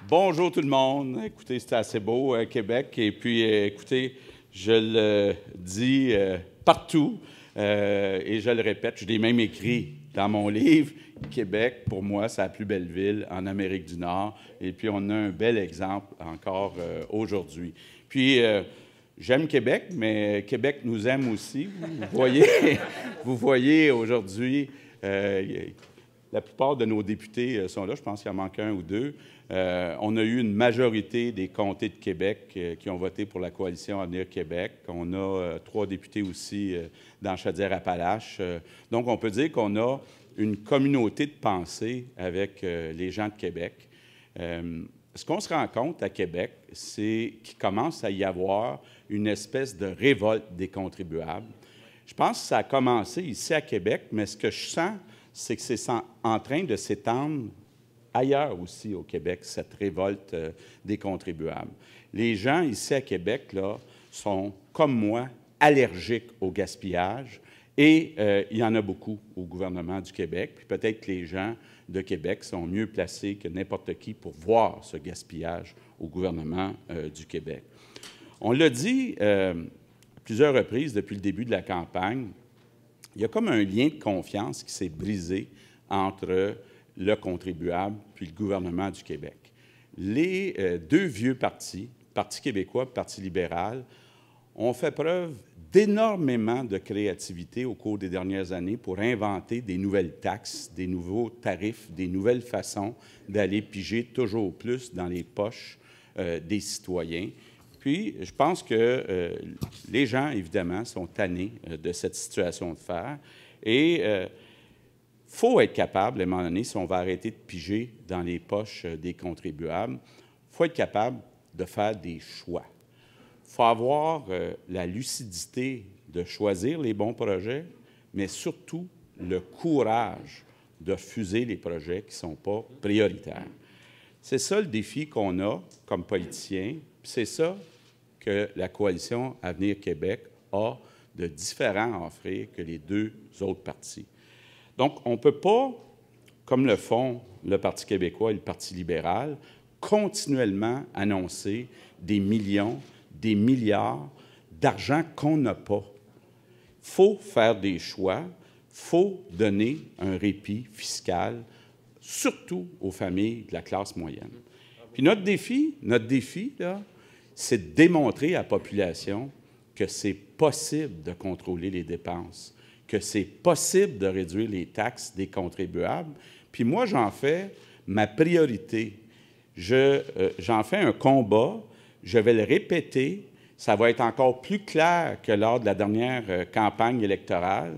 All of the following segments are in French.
Bonjour tout le monde. Écoutez, c'est assez beau, Québec. Et puis, écoutez, je le dis partout et je le répète, je l'ai même écrit dans mon livre. Québec, pour moi, c'est la plus belle ville en Amérique du Nord. Et puis, on a un bel exemple encore aujourd'hui. Puis, j'aime Québec, mais Québec nous aime aussi. Vous voyez aujourd'hui, la plupart de nos députés sont là. Je pense qu'il en manque un ou deux. On a eu une majorité des comtés de Québec qui ont voté pour la coalition Avenir Québec. On a 3 députés aussi dans Chaudière-Appalaches. Donc, on peut dire qu'on a une communauté de pensée avec les gens de Québec. Ce qu'on se rend compte à Québec, c'est qu'il commence à y avoir une espèce de révolte des contribuables. Je pense que ça a commencé ici à Québec, mais ce que je sens, c'est que c'est en train de s'étendre ailleurs aussi au Québec, cette révolte des contribuables. Les gens ici à Québec là, sont, comme moi, allergiques au gaspillage et il y en a beaucoup au gouvernement du Québec. Puis peut-être que les gens de Québec sont mieux placés que n'importe qui pour voir ce gaspillage au gouvernement du Québec. On l'a dit à plusieurs reprises depuis le début de la campagne, il y a comme un lien de confiance qui s'est brisé entre le contribuable puis le gouvernement du Québec. Les deux vieux partis, Parti québécois et Parti libéral, ont fait preuve d'énormément de créativité au cours des dernières années pour inventer des nouvelles taxes, des nouveaux tarifs, des nouvelles façons d'aller piger toujours plus dans les poches des citoyens. Puis, je pense que les gens, évidemment, sont tannés de cette situation de fer. Et il faut être capable, à un moment donné, si on va arrêter de piger dans les poches des contribuables, il faut être capable de faire des choix. Il faut avoir la lucidité de choisir les bons projets, mais surtout le courage de refuser les projets qui ne sont pas prioritaires. C'est ça le défi qu'on a comme politiciens, c'est ça que la coalition Avenir Québec a de différent à offrir que les deux autres partis. Donc, on ne peut pas, comme le font le Parti québécois et le Parti libéral, continuellement annoncer des millions, des milliards d'argent qu'on n'a pas. Il faut faire des choix, il faut donner un répit fiscal, surtout aux familles de la classe moyenne. Puis notre défi là, c'est de démontrer à la population que c'est possible de contrôler les dépenses, que c'est possible de réduire les taxes des contribuables. Puis moi, j'en fais ma priorité. J'en fais un combat, je vais le répéter, ça va être encore plus clair que lors de la dernière campagne électorale.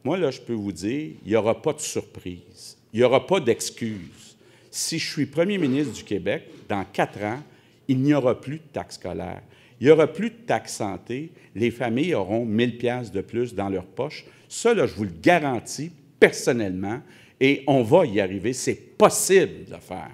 Moi, là, je peux vous dire, il n'y aura pas de surprise, il n'y aura pas d'excuses. Si je suis premier ministre du Québec, dans 4 ans, il n'y aura plus de taxes scolaires. Il n'y aura plus de taxes santé. Les familles auront 1 000 $ de plus dans leur poche. Ça, là, je vous le garantis personnellement, et on va y arriver. C'est possible de le faire.